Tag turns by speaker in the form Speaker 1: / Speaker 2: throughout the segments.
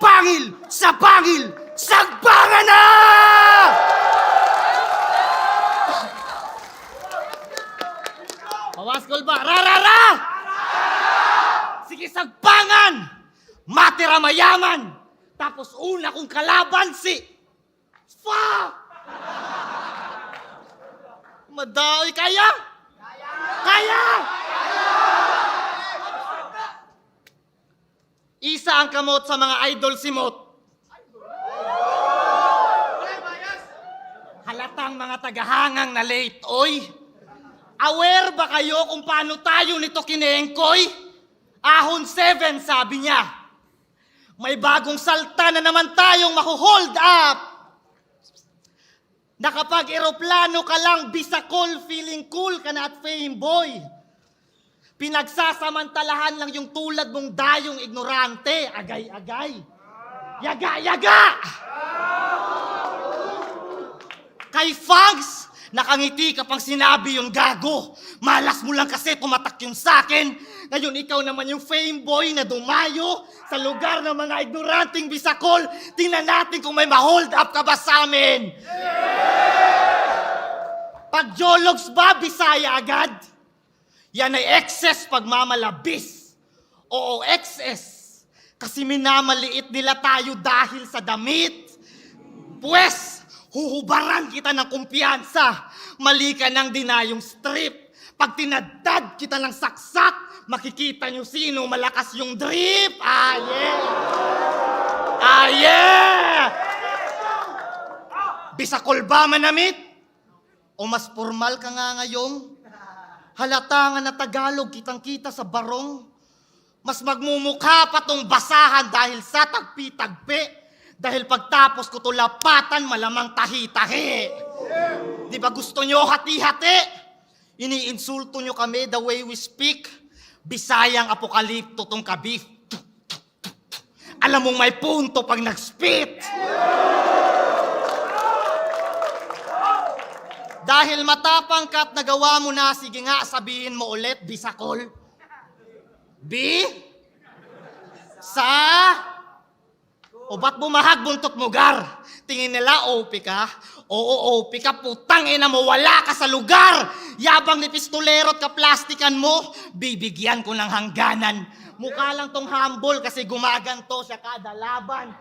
Speaker 1: pangil! Sa pangil! Sagbangan na! Pawaskol ba? Rarara! Sige, sagbangan! Matira mayaman! Tapos una kong kalaban si... Fuck! Madali, kaya? Kaya! Isa ang kamot sa mga idol si Mot. Halatang mga tagahangang na late, oy. Aware ba kayo kung paano tayo nito kinengkoy? Ahon 7, sabi niya. May bagong salta na naman tayong makuhold up. Na kapag eroplano ka lang, bisakol, feeling cool ka na at fame boy. Pinagsasamantalahan lang yung tulad mong dayong ignorante. Agay-agay. Yaga-yaga! Kay Fangs, nakangiti ka pang sinabi yung gago. Malas mo lang kasi tumatak yung sakin. Ngayon ikaw naman yung fame boy na dumayo sa lugar ng mga ignoranting bisakol. Tingnan natin kung may ma-hold up ka ba sa amin. Pag jologs ba, Bisaya agad? Yan ay excess pagmamalabis. Oo, excess. Kasi minamaliit nila tayo dahil sa damit. Pwes, huhubaran kita ng kumpiyansa. Mali ka ng dinayong strip. Pag tinadtad kita ng saksak, makikita nyo sino malakas yung drip. Ah, yeah! Ah, yeah! Bisakol ba manamit? O mas formal ka nga ngayong? Halata nga na Tagalog, kitang-kita sa barong. Mas magmumukha pa tong basahan dahil sa tagpi-tagpi. Dahil pagtapos ko to lapatan, malamang tahi-tahi. Di ba gusto nyo hati-hati? Iniinsulto nyo kami the way we speak. Bisayang apokalipto tong kabif. Alam mong may punto pag nag-spit. Dahil matapang ka at nagawa mo na, sige nga, sabihin mo ulit, bisakol. B? Sa? O ba't bumahag buntot mo, gar? Tingin nila, OP ka? Oo, OP ka, putang ina mo, wala ka sa lugar! Yabang ni pistolero at kaplastikan mo, bibigyan ko ng hangganan. Mukha lang tong humble kasi gumaganto siya kada laban.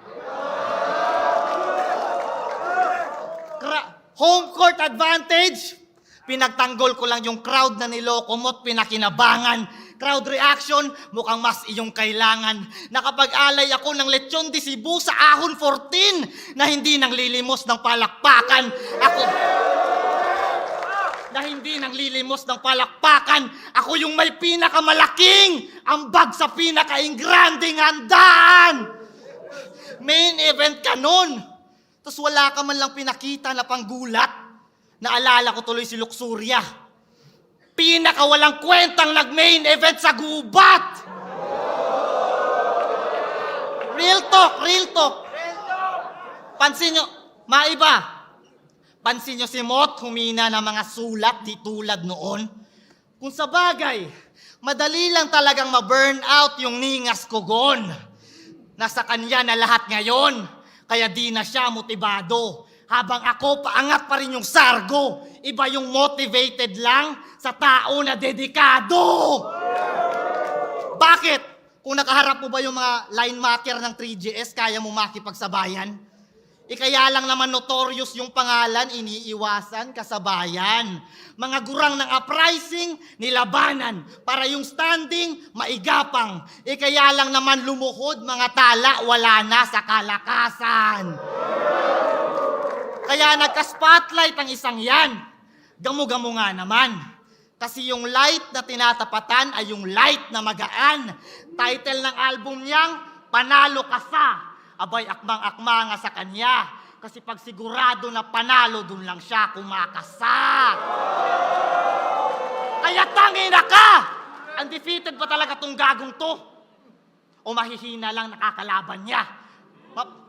Speaker 1: Home court advantage, pinagtanggol ko lang yung crowd na niloko mo't pinakinabangan. Crowd reaction, mukhang mas iyong kailangan. Nakapag-alay ako ng lechon de Cebu sa ahon 14 na hindi nang lilimos ng palakpakan. Ako yung may pinakamalaking ambag sa pinaka-ingranding handaan. Main event ka nun. Tapos wala ka man lang pinakita na panggulat. Naalala ko tuloy si Luxuria. Pinakawalang kwentang nag-main event sa gubat. Real talk. Pansin nyo, maiba. Pansin nyo si Mot, humina ng mga sulat di tulad noon. Kung sa bagay, madali lang talagang ma-burn out yung ningas kugon. Nasa kanya na lahat ngayon. Kaya di na siya motibado. Habang ako, paangat pa rin yung sargo. Iba yung motivated lang sa tao na dedikado. Bakit? Kung nakaharap mo ba yung mga line marker ng 3GS, kaya mo makipagsabayan? Kaya lang naman notorious yung pangalan, iniiwasan kasabayan. Mga gurang ng uprising, nilabanan. Para yung standing, maigapang. Kaya lang naman lumuhod, mga tala, wala na sa kalakasan. Kaya nagka-spotlight ang isang yan. Gamu-gamu nga naman. Kasi yung light na tinatapatan ay yung light na magaan. Title ng album niyang, Panalo Ka Sa. Abay, akmang-akma nga sa kanya. Kasi pag sigurado na panalo, dun lang siya kumakasa. Kaya tangina ka! Undefeated pa talaga tong gagong to. O mahihina lang nakakalaban niya.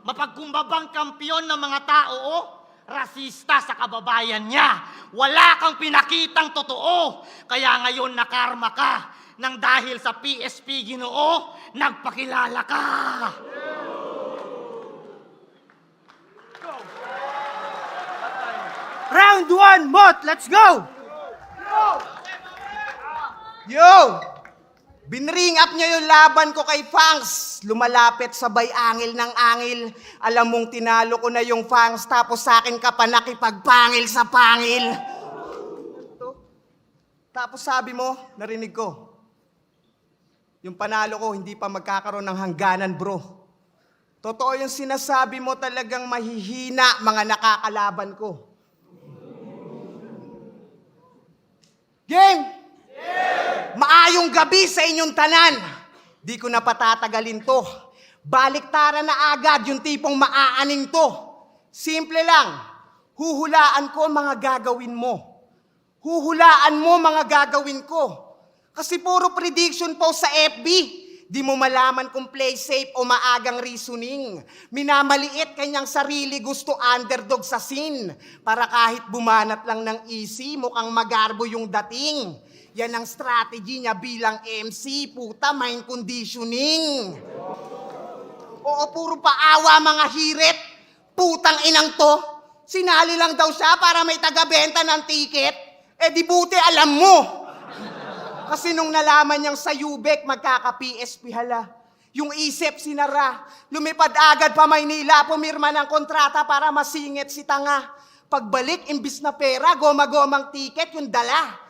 Speaker 1: Mapagkumbabang kampiyon ng mga tao, rasista sa kababayan niya. Wala kang pinakitang totoo. Kaya ngayon nakarma ka. Nang dahil sa PSP Ginoo, nagpakilala ka.
Speaker 2: Round 1, Mot! Let's go!
Speaker 3: Yo! Binring up niya yung laban ko kay Fangs. Lumalapit sabay angil ng angil. Alam mong tinalo ko na yung Fangs, tapos sa akin ka pa nakipagpangil sa pangil. Tapos sabi mo, narinig ko, yung panalo ko hindi pa magkakaroon ng hangganan, bro. Totoo yung sinasabi mo, talagang mahihina mga nakakalaban ko. Game! Maayong gabi sa inyong tanan. Di ko na patatagalin to. Baliktaran na agad yung tipong maaaning to. Simple lang. Huhulaan ko mga gagawin mo. Huhulaan mo mga gagawin ko. Kasi puro prediction po sa FB. Di mo malaman kung play safe o maagang reasoning. Minamaliit kanyang sarili, gusto underdog sa scene. Para kahit bumanat lang ng easy, mukhang magarbo yung dating. Yan ang strategy niya bilang MC, puta, mind conditioning. Oo, puro paawa mga hirit. Putang inang to. Sinali lang daw siya para may taga-benta ng ticket. Eh di buti alam mo. Kasi nung nalaman niyang sa UBEC, magkaka-PSP hala. Yung isip sinara. Lumipad agad pa Maynila, pumirma ng kontrata para masingit si tanga. Pagbalik, imbis na pera, goma-gomang ticket yung dala.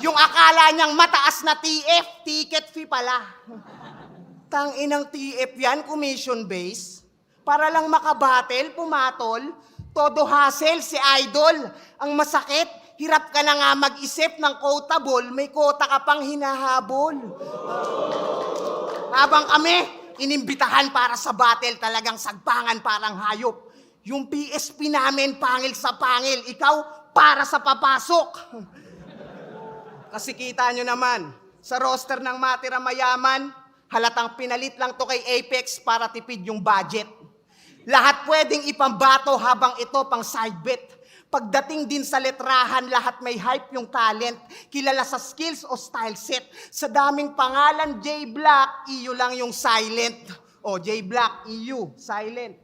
Speaker 3: Yung akala niyang mataas na TF, ticket fee pala. Tanginang TF yan, commission base. Para lang makabattle, pumatol, todo hassle si Idol. Ang masakit, hirap ka na nga mag-isip ng quotable, may quota ka pang hinahabol. Habang kami, inimbitahan para sa battle, talagang sagpangan parang hayop. Yung PSP namin, pangil sa pangil, ikaw, para sa papasok. Kasi kita nyo naman, sa roster ng Matira Mayaman, halatang pinalit lang to kay Apex para tipid yung budget. Lahat pwedeng ipambato habang ito pang side bet. Pagdating din sa letrahan, lahat may hype yung talent. Kilala sa skills o style set. Sa daming pangalan, J Black, EU lang yung silent. O, J Black, EU, silent.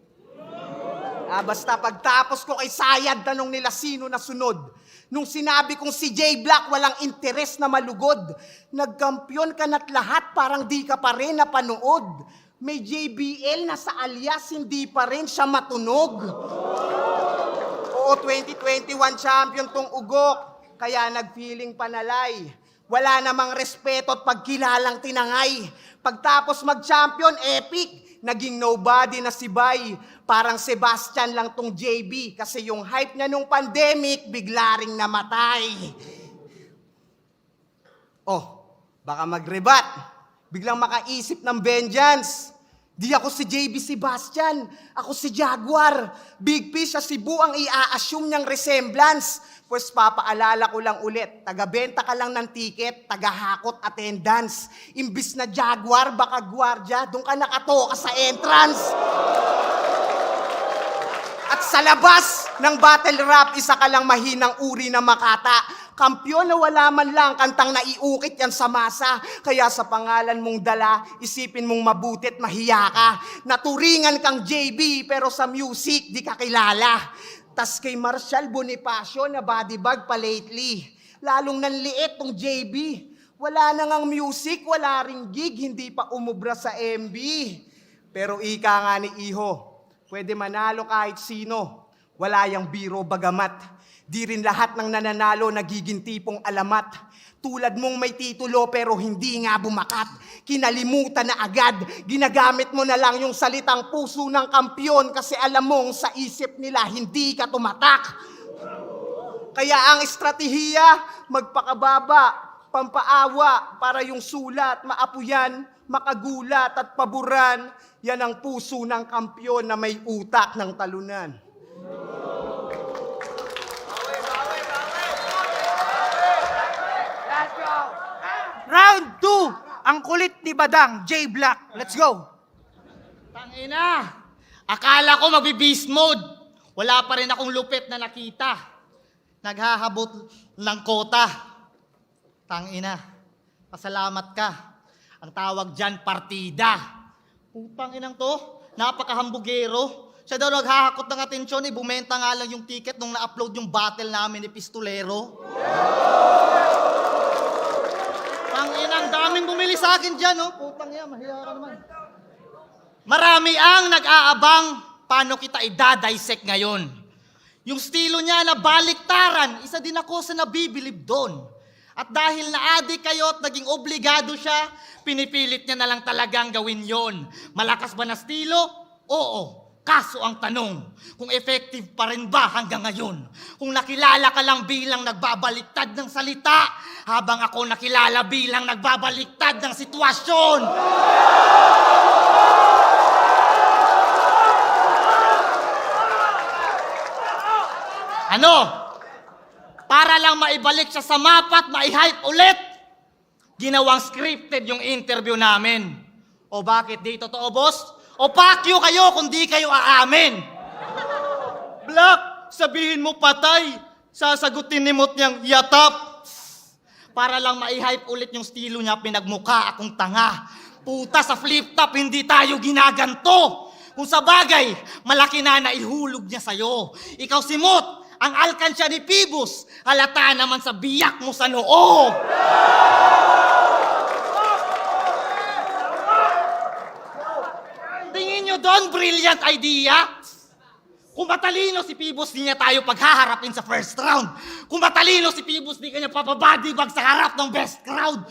Speaker 3: Basta pagtapos ko kay Sayad, tanong nila sino na sunod. Nung sinabi kong si J Black walang interes na malugod, nagkampiyon ka na't lahat parang di ka pa rin napanood. May JBL na sa alias, hindi pa rin siya matunog. Oo, 2021 champion tong ugok, kaya nag-feeling panalay. Wala namang respeto at pagkilalang tinangay. Pagtapos mag-champion, epic, naging nobody na si Bay. Parang Sebastian lang tong JB kasi yung hype niya nung pandemic bigla ring namatay. Oh, baka mag-rebat. Biglang makaisip ng vengeance. Di ako si JB Sebastian, ako si Jaguar. Big P sa Cebu ang i-assume niyang resemblance. Pues papaalala ko lang ulit, taga-benta ka lang ng ticket, taga-hakot attendance. Imbis na Jaguar, baka gwardiya, doon ka nakatoka sa entrance. At sa labas ng battle rap, isa ka lang mahinang uri na makata. Kampyon na wala man lang kantang naiukit yan sa masa. Kaya sa pangalan mong dala, isipin mong mabutit mahiya ka. Naturingan kang JB pero sa music di ka kilala. Tas kay Marshall Bonifacio na body bag pa lately. Lalong nanliit tong JB. Wala na ngang music, wala ring gig, hindi pa umubra sa MB. Pero ika nga ni Iho, pwede manalo kahit sino. Wala yang biro bagamat. Di rin lahat ng nananalo nagiging tipong alamat. Tulad mong may titulo pero hindi nga bumakat. Kinalimutan na agad. Ginagamit mo na lang yung salitang puso ng kampyon kasi alam mong sa isip nila hindi ka tumatak. Kaya ang estratehiya, magpakababa, pampaawa para yung sulat, maapuyan, makagulat at paboran. Yan ang puso ng kampyon na may utak ng talunan.
Speaker 2: Round 2, ang kulit ni Badang, J Black. Let's go!
Speaker 1: Tangina, akala ko magbi-beast mode. Wala pa rin akong lupit na nakita. Naghahabot ng kota. Tangina, pasalamat ka. Ang tawag dyan, partida. Putang inang to, napakahambugero. Siya daw naghahakot ng atensyon, bumenta nga lang yung ticket nung na-upload yung battle namin ni Pistolero. Ang inang daming bumili sa akin dyan, no? Putang yan, mahiya ka naman. Marami ang nag-aabang paano kita idadissect ngayon. Yung estilo niya na baliktaran, isa din ako sa nabibilib doon. At dahil na-addict kayo at naging obligado siya, pinipilit niya na lang talagang gawin yon. Malakas ba na estilo? Oo. Kaso ang tanong, kung effective pa rin ba hanggang ngayon? Kung nakilala ka lang bilang nagbabaliktad ng salita, habang ako nakilala bilang nagbabaliktad ng sitwasyon. Ano? Para lang maibalik siya sa mapa at mai-hype ulit, ginawang scripted yung interview namin. O bakit di totoo, boss? O pakyo kayo kung di kayo aamin. Black, sabihin mo patay. Sasagutin ni Mot niyang yatap. Para lang mai-hype ulit yung estilo niya, pinagmukha akong tanga. Puta, sa flip top, hindi tayo ginaganto. Kung sa bagay, malaki na naihulog niya sa'yo. Ikaw si Mot, ang alkansya ni Pibus. Halata naman sa biyak mo sa noo. Tingin nyo doon, brilliant idea? Kung matalino si Pibus, di niya tayo paghaharapin sa first round. Kung matalino si Pibus, di kanya papabadibag sa harap ng best crowd.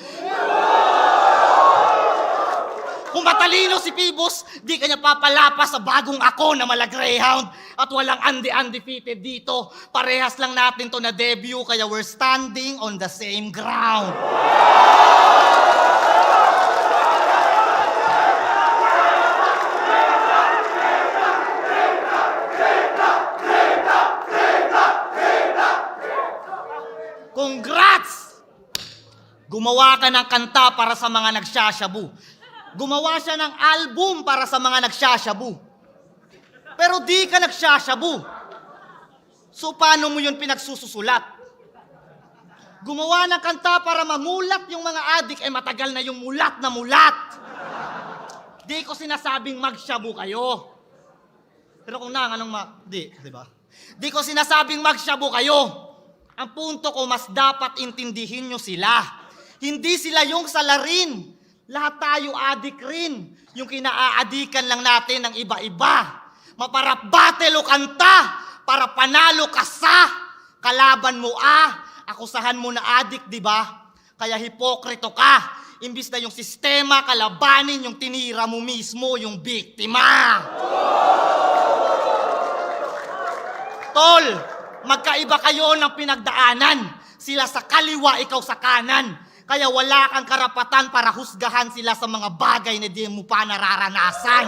Speaker 1: Kung matalino si Pibus, di kanya papalapas sa bagong ako na mala Greyhound. At walang undefeated dito. Parehas lang natin to na debut, kaya we're standing on the same ground. Congrats! Gumawa ka ng kanta para sa mga nagsasyabu. Gumawa siya ng album para sa mga nagsasyabu. Pero di ka nagsasyabu. So paano mo yun pinagsususulat? Gumawa ng kanta para mamulat yung mga adik, matagal na yung mulat na mulat. Di ko sinasabing magsyabu kayo. Pero kung di ba? Di ko sinasabing magsyabu kayo. Ang punto ko, mas dapat intindihin nyo sila. Hindi sila yung salarin. Lahat tayo adik rin. Yung kinaaadikan lang natin ng iba-iba. Maparap battle o kanta para panalo ka sa kalaban mo akusahan mo na adik, di ba? Kaya hipokrito ka. Imbis na yung sistema kalabanin, yung tinira mo mismo, yung biktima. Tol, magkaiba kayo ng pinagdaanan. Sila sa kaliwa, ikaw sa kanan. Kaya wala kang karapatan para husgahan sila sa mga bagay na di mo pa nararanasan.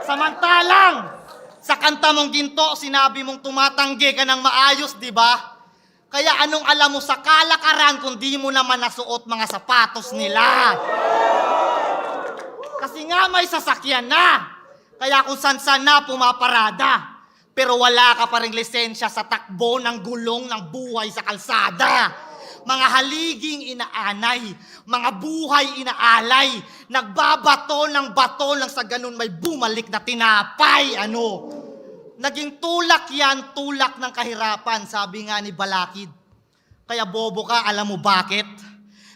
Speaker 1: Samantalang, sa kanta mong ginto, sinabi mong tumatanggi ka ng maayos, di ba? Kaya anong alam mo sa kalakaran kung di mo naman nasuot mga sapatos nila? Kasi nga may sasakyan na. Kaya kung san-san na pumaparada. Pero wala ka pa ring lisensya sa takbo ng gulong ng buhay sa kalsada. Mga haliging inaanay, mga buhay inaalay, nagbabato ng bato lang sa ganun may bumalik na tinapay. Naging tulak yan, tulak ng kahirapan, sabi nga ni Balakid. Kaya bobo ka, alam mo bakit?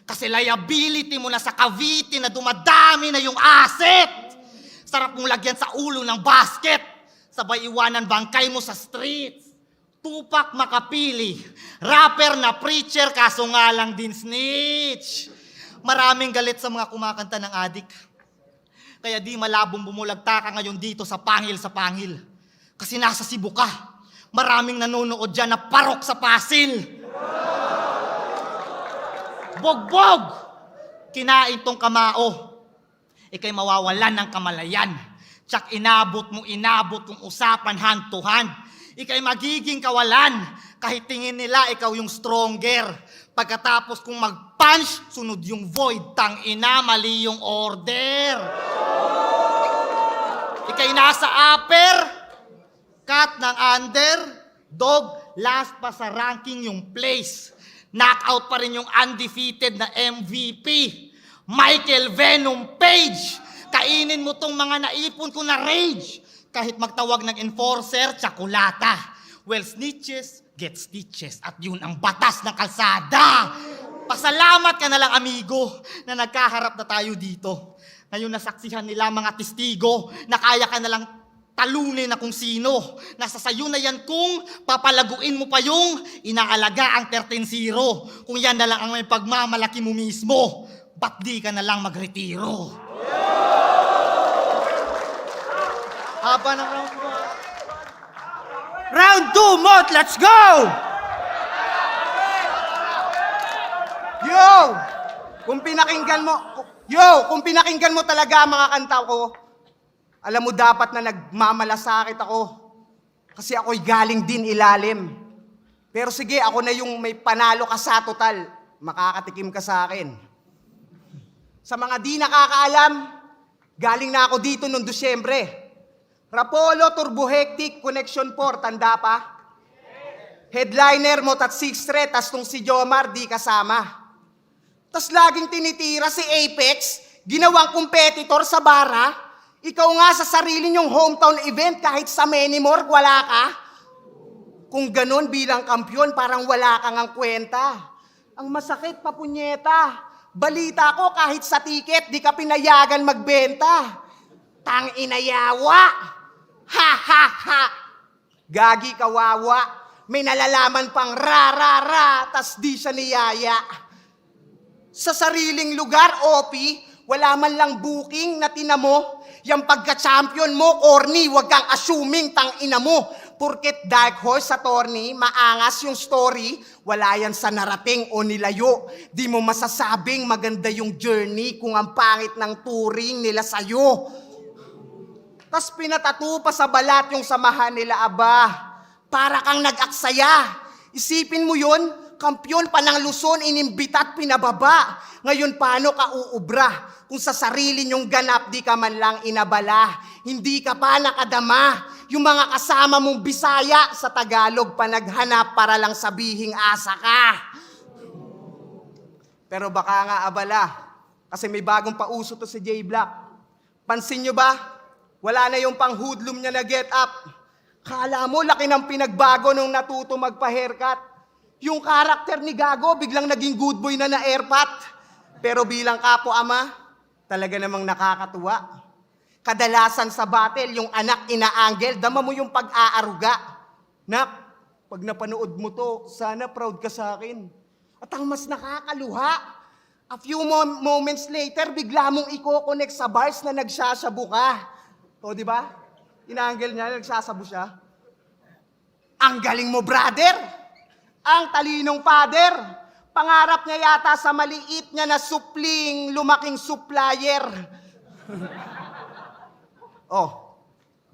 Speaker 1: Kasi liability mo na sa Cavite na dumadami na yung asset. Sarap mong lagyan sa ulo ng basket. Sabay iwanan bangkay mo sa streets. Tupac Makapili, rapper na preacher kaso nga lang din snitch. Maraming galit sa mga kumakanta ng adik. Kaya di malabong bumulagta ka ngayon dito sa pangil. Kasi nasa Cebu ka. Maraming nanonood dyan na parok sa Pasil. Bogbog! Kinain tong kamao. Ika'y mawawalan ng kamalayan. Tsak inabot kung usapan hand to hand. Ika'y magiging kawalan. Kahit tingin nila ikaw yung stronger. Pagkatapos kung mag-punch, sunod yung void. Tangina, mali yung order. Ika'y nasa upper, cut ng under, dog, last pa sa ranking yung place. Knockout pa rin yung undefeated na MVP. Michael Venom Page! Kainin mo tong mga naipon ko na rage! Kahit magtawag ng enforcer, tsakulata. Well, snitches get stitches. At yun ang batas ng kalsada. Pasalamat ka na lang, amigo, na nagkaharap na tayo dito. Ngayon nasaksihan nila mga testigo na kaya ka na lang talunin na kung sino. Nasa sayo na yan kung papalaguin mo pa yung inaalaga ang 13-0. Kung yan na lang ang may pagmamalaki mo mismo, ba't di ka na lang magretiro? Haba ng round mo.
Speaker 2: Round 2, Mot, let's go!
Speaker 3: Kung pinakinggan mo talaga ang mga kanta ko, alam mo dapat na nagmamalasakit ako. Kasi ako'y galing din ilalim. Pero sige, ako na yung may panalo ka sa total. Makakatikim ka sa akin. Sa mga di nakakaalam, galing na ako dito noong Disyembre. Rapolo, Turbo Hectic, Connection 4, tanda pa? Headliner mo, tat 6 threat, tas tong si Jomar, di kasama. Tas laging tinitira si Apex, ginawang competitor sa bara. Ikaw nga sa sarili niyong hometown event, kahit sa Menimorg, wala ka. Kung ganon bilang kampyon, parang wala kang ang kwenta. Ang masakit, papunyeta. Balita ko, kahit sa ticket, di ka pinayagan magbenta. Tang inayawa. Ha ha ha. Gagi kawawa. May nalalaman pang ra, tas di siya niyaya. Sa sariling lugar, OP, wala man lang booking na tinamo. Yang pagka-champion mo, corny, wag kang assuming tang ina mo. Porket dark horse sa tourney, maangas yung story, wala yan sa narating o nilayo. Di mo masasabing maganda yung journey kung ang pangit ng touring nila sa'yo. Tas pinatatu pa sa balat yung samahan nila, aba. Para kang nag-aksaya. Isipin mo yun, kampyon pa ng Luzon, inimbita't pinababa. Ngayon paano ka uubra? Kung sa sarili niyong ganap di ka man lang inabala. Hindi ka pa nakadama. Yung mga kasama mong Bisaya sa Tagalog pa naghanap para lang sabihing asa ka. Pero baka nga abala, kasi may bagong pauso to si J Black. Pansin nyo ba? Wala na yung pang-hoodlum niya na get up. Kala mo, laki ng pinagbago nung natuto magpa-haircut. Yung karakter ni Gago, biglang naging good boy na airpat. Pero bilang kapo ama, talaga namang nakakatuwa. Kadalasan sa battle, yung anak inaanggel, dama mo yung pag-aaruga. Nak, pag napanood mo to, sana proud ka sa akin. At ang mas nakakaluha, a few moments later, bigla mong i-connect sa bars na nagsasabu ka. O, di ba? Inaanggel niya, nagsasabu siya. Ang galing mo, brother! Ang talinong father! Pangarap niya yata sa maliit niya na supling, lumaking supplier.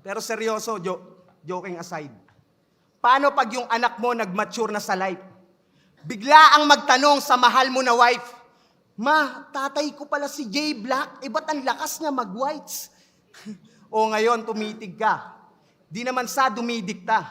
Speaker 3: Pero seryoso, joking aside. Paano pag yung anak mo nag-mature na sa life? Bigla ang magtanong sa mahal mo na wife, Ma, tatay ko pala si J Black, ba't ang lakas niya mag-whites? O ngayon, tumitig ka. Di naman sa dumidikta.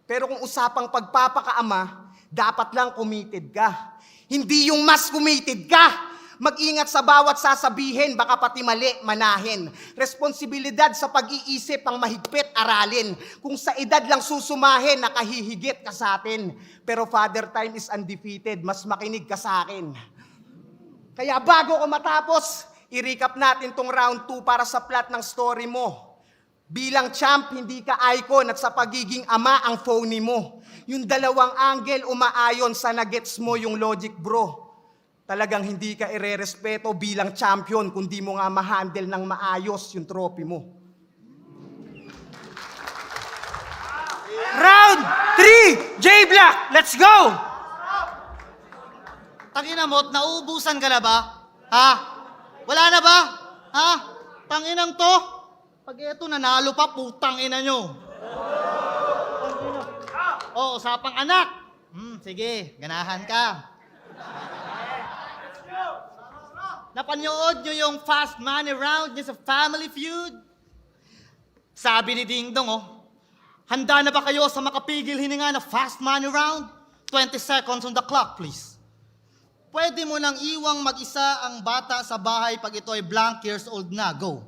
Speaker 3: Pero kung usapang pagpapakaama, dapat lang committed ka. Hindi yung mas committed ka. Mag-ingat sa bawat sasabihin, baka pati mali, manahin. Responsibilidad sa pag-iisip ang mahigpit, aralin. Kung sa edad lang susumahin, nakahihigit ka sa atin. Pero Father Time is undefeated, mas makinig ka sa akin. Kaya bago ko matapos, i-recap natin tong round 2 para sa plot ng story mo. Bilang champ, hindi ka icon at sa pagiging ama ang phony mo. Yung dalawang angle umaayon sa nagets mo yung logic bro. Talagang hindi ka irerespeto bilang champion kung di mo nga ma-handle ng maayos yung trophy mo.
Speaker 2: Round 3, J Black, let's go!
Speaker 1: Tangina mo, nauubusan ka na ba? Ha? Wala na ba? Ha? Tanginang to? Pag eto nanalo pa, putang ina nyo. Usapang anak. Sige, ganahan ka. Napanood nyo yung Fast Money Round niya sa Family Feud? Sabi ni Ding Dong, handa na ba kayo sa makapigil hininga na Fast Money Round? 20 seconds on the clock, please. Pwede mo nang iwang mag-isa ang bata sa bahay pag ito ay blank years old na. Go.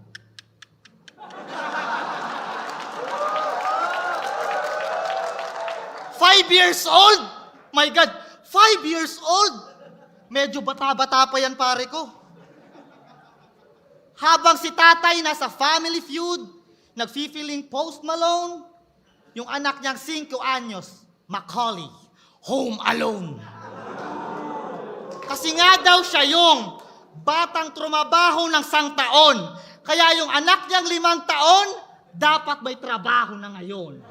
Speaker 1: Five years old? My God, 5 years old? Medyo bata-bata pa yan, pare ko. Habang si tatay nasa Family Feud, nagfi-feeling Post Malone, yung anak niyang 5 anyos, Macaulay, home alone. Kasi nga daw siya yung batang trumabaho ng 1 taon. Kaya yung anak niyang 5 taon, dapat may trabaho na ngayon.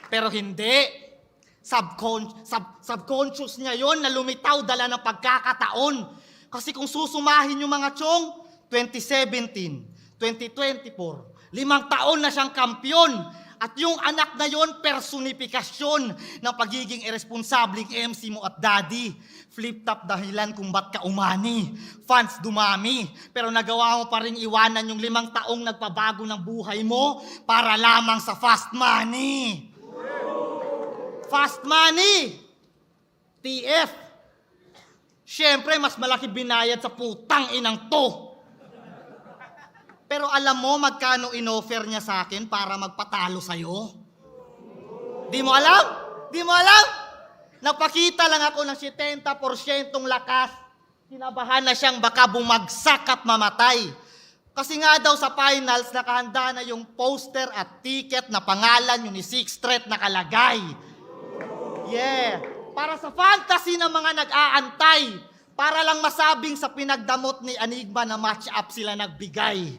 Speaker 1: Pero hindi. Subconscious niya yon na lumitaw dala ng pagkakataon. Kasi kung susumahin yung mga chong, 2017, 2024, 5 taon na siyang kampyon. At yung anak na yon, personifikasyon ng pagiging irresponsableng MC mo at daddy. Flip-top dahilan kung ba't ka umani. Fans dumami. Pero nagawa mo pa rin iwanan yung 5 taong nagpabago ng buhay mo para lamang sa fast money. Fast money! TF! Siyempre, mas malaki binayad sa putang inang to. Pero alam mo magkano inoffer niya sa akin para magpatalo sa'yo? Di mo alam? Di mo alam? Napakita lang ako ng 70% lakas. Kinabahan na siyang baka bumagsak at mamatay. Kasi nga daw sa finals, nakahanda na yung poster at ticket na pangalan yung ni Sixth Threat nakalagay. Yeah. Para sa fantasy ng mga nag-aantay. Para lang masabing sa pinagdamot ni Enigma na match-up sila nagbigay.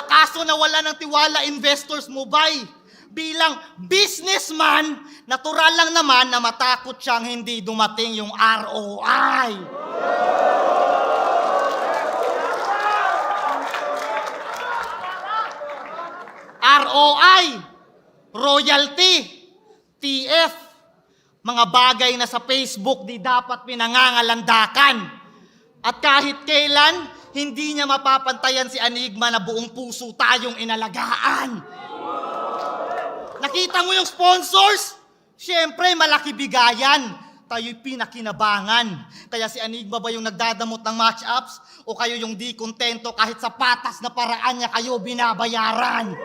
Speaker 1: Kaso nawala ng tiwala investors mo, bay. Bilang businessman, natural lang naman na matakot siyang hindi dumating yung ROI. ROI, royalty, TF, mga bagay na sa Facebook di dapat pinangangalandakan. At kahit kailan, hindi niya mapapantayan si Enigma na buong puso tayong inalagaan. Nakita mo yung sponsors? Siyempre, malaki bigayan. Tayo'y pinakinabangan. Kaya si Enigma ba yung nagdadamot ng match-ups? O kayo yung di kontento kahit sa patas na paraan niya kayo binabayaran?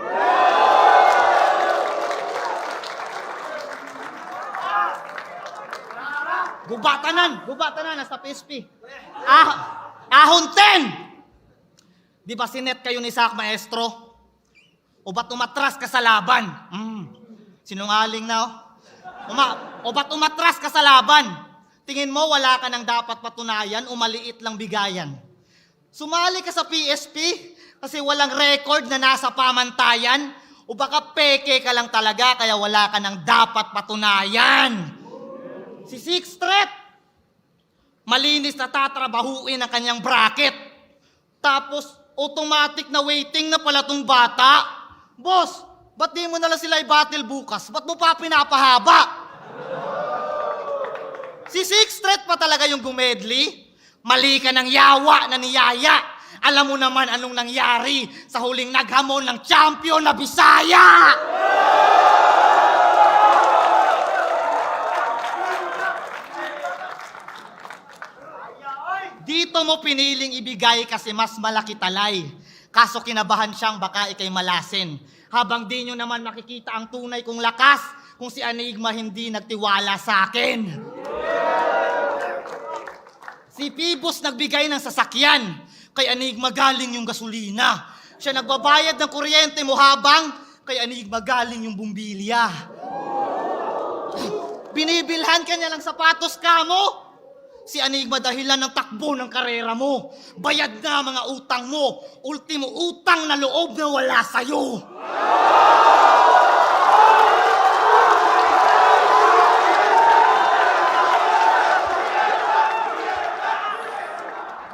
Speaker 1: Gubatanan, nasa PSP. Ahon 10! Di ba sinet kayo ni Sak Maestro? O ba't umatras ka sa laban? Sinungaling na, O ba't umatras ka sa laban? Tingin mo wala ka nang dapat patunayan o maliit lang bigayan? Sumali ka sa PSP kasi walang record na nasa pamantayan? O baka peke ka lang talaga kaya wala ka nang dapat patunayan? Si Sixth Threat, malinis na tatrabahuin ang kanyang bracket. Tapos, automatic na waiting na pala tong bata. Boss, ba't di mo nalang sila i-battle bukas? Ba't mo pa pinapahaba? Si Sixth Threat pa talaga yung gumedli? Mali ka ng yawa na niyaya. Alam mo naman anong nangyari sa huling naghamon ng champion na Bisaya! Dito mo piniling ibigay kasi mas malaki talay. Kaso kinabahan siyang baka ikay malasin. Habang di nyo naman makikita ang tunay kong lakas kung si Enigma hindi nagtiwala sa akin. Si Pibos nagbigay ng sasakyan. Kay Enigma galing yung gasolina. Siya nagbabayad ng kuryente mo habang kay Enigma galing yung bumbilya. Binibilhan ka niya ng sapatos ka mo. Si Enigma dahilan ng takbo ng karera mo. Bayad na mga utang mo. Ultimo utang na loob na wala sa'yo.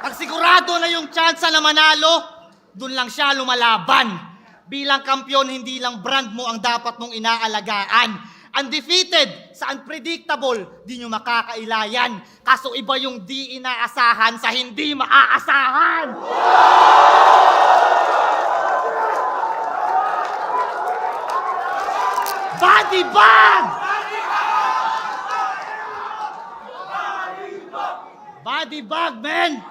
Speaker 1: Pag sigurado na yung tsansa na manalo, dun lang siya lumalaban. Bilang kampyon, hindi lang brand mo ang dapat mong inaalagaan. Undefeated sa unpredictable, di nyo makakailayan. Kaso iba yung di inaasahan sa hindi maaasahan. Body bag! Body bag, men!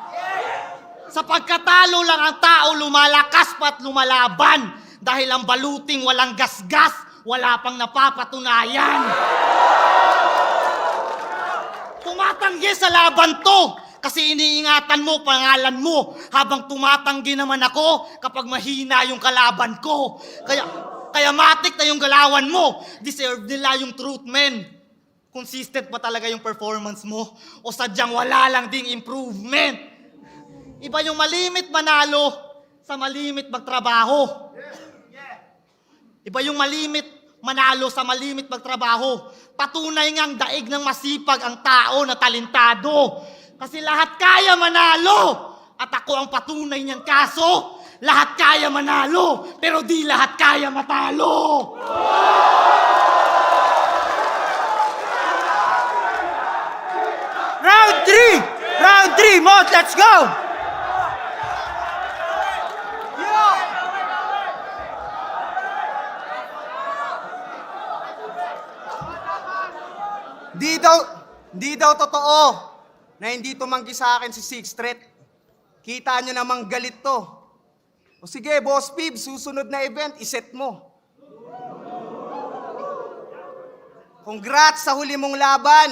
Speaker 1: Sa pagkatalo lang ang tao lumalakas pa at lumalaban dahil ang baluting walang gasgas, wala pang napapatunayan. Tumatanggi sa laban to kasi iniingatan mo pangalan mo habang tumatanggi naman ako kapag mahina yung kalaban ko. Kaya matik na yung galawan mo. Deserve nila yung truth, men. Consistent ba talaga yung performance mo? O sadyang wala lang ding improvement? Iba yung malimit manalo sa malimit magtrabaho. Iba yung malimit manalo sa malimit magtrabaho. Patunay ngang daig ng masipag ang tao na talentado. Kasi lahat kaya manalo. At ako ang patunay niyang kaso. Lahat kaya manalo, pero di lahat kaya matalo.
Speaker 2: Round 3! Round 3, Mot, let's go!
Speaker 3: Di daw totoo na hindi tumanggi sa akin si Sixth Street. Kita nyo namang galit to. O sige, Boss Pib, susunod na event, iset mo. Congrats sa huli mong laban.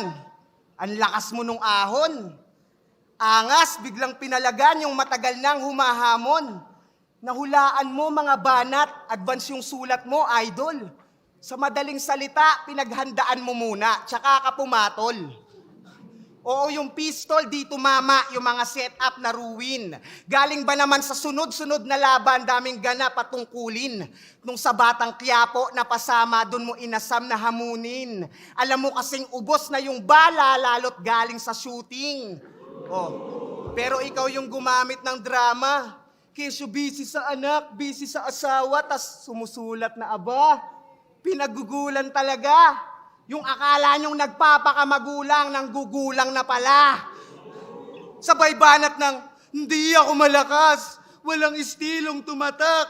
Speaker 3: Ang lakas mo nung ahon. Angas, biglang pinalagan yung matagal nang humahamon. Nahulaan mo mga banat, advance yung sulat mo, idol. Sa madaling salita, pinaghandaan mo muna, tsaka ka pumatol. Oo, yung pistol, di tumama yung mga setup na ruin. Galing ba naman sa sunod-sunod na laban, daming ganap at tungkulin. Nung sa Batang Quiapo, napasama, dun mo inasam na hamunin. Alam mo kasing ubos na yung bala, lalot galing sa shooting. Oh, pero ikaw yung gumamit ng drama. Kesyo busy sa anak, busy sa asawa, tas sumusulat na aba. Pinagugulan talaga. Yung akala nyong nagpapakamagulang ng gugulang na pala. Sabay banat ng, hindi ako malakas, walang istilong tumatak.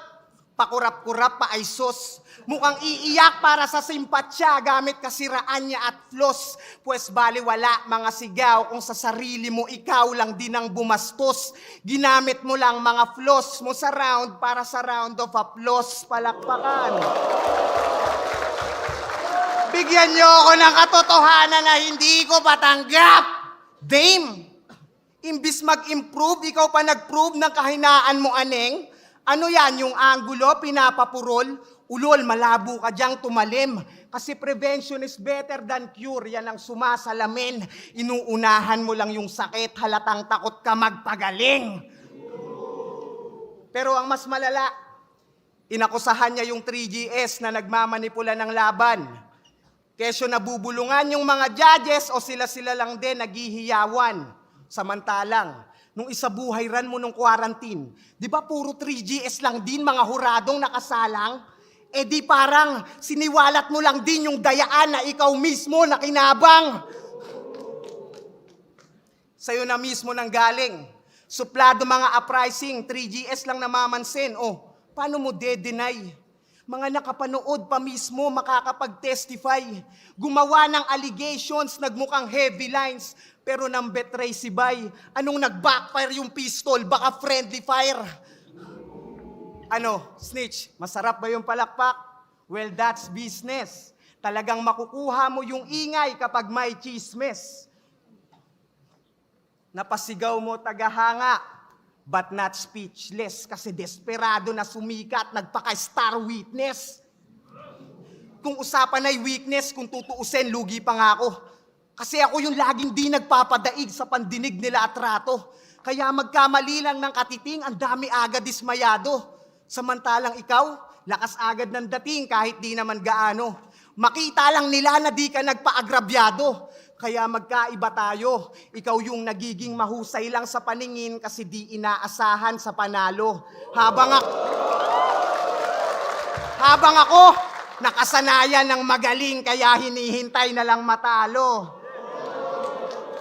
Speaker 3: Pakurap-kurap pa ay sus. Mukhang iiyak para sa simpatsya gamit kasiraan niya at flaws. Pues baliwala mga sigaw kung sa sarili mo ikaw lang din ang bumastos. Ginamit mo lang mga flaws mo sa round para sa round of applause. Palakpakan. Bigyan niyo ako ng katotohanan na hindi ko patanggap. Dame, imbis mag-improve, ikaw pa nag-prove ng kahinaan mo, aneng. Ano yan, yung angulo, pinapapurol? Ulol, malabo ka diyang tumalim. Kasi prevention is better than cure, yan ang sumasalamin. Inuunahan mo lang yung sakit, halatang takot ka magpagaling. Pero ang mas malala, inakusahan niya yung 3GS na nagmamanipula ng laban. Kesyo nabubulungan yung mga judges o sila-sila lang din naghihiyawan. Samantalang, nung isabuhay ran mo nung quarantine, di ba puro 3GS lang din mga huradong nakasalang? Eh di parang siniwalat mo lang din yung dayaan na ikaw mismo na kinabang. Sa'yo na mismo nang galing. Suplado mga uprising, 3GS lang namamansin. Oh, paano mo de-deny? Mga nakapanood pa mismo makakapag-testify. Gumawa ng allegations, nagmukhang heavy lines, pero nang betray si Bay. Anong nag-backfire yung pistol? Baka friendly fire. Ano, snitch, masarap ba yung palakpak? Well, that's business. Talagang makukuha mo yung ingay kapag may chismes. Napasigaw mo tagahanga, but not speechless kasi desperado na sumikat, nagpaka-star witness. Kung usapan ay weakness, kung tutuusin, lugi pa nga ako. Kasi ako yung laging di nagpapadaig sa pandinig nila at rato. Kaya magkamali lang ng katiting, ang dami agad dismayado. Samantalang ikaw, lakas agad ng dating kahit di naman gaano. Makita lang nila na di ka nagpaagrabyado. Kaya magkaiba tayo. Ikaw yung nagiging mahusay lang sa paningin kasi di inaasahan sa panalo. Habang ako, nakasanayan ng magaling kaya hinihintay na lang matalo.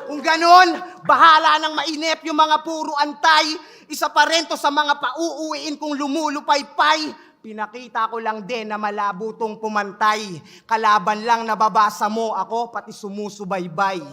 Speaker 3: Kung ganon, bahala nang mainip yung mga puro antay. Isa pa rin to sa mga pauuwiin kung lumulupaypay. Pinakita ko lang din na malabo tong pumantay. Kalaban lang nababasa mo ako, pati sumusubaybay.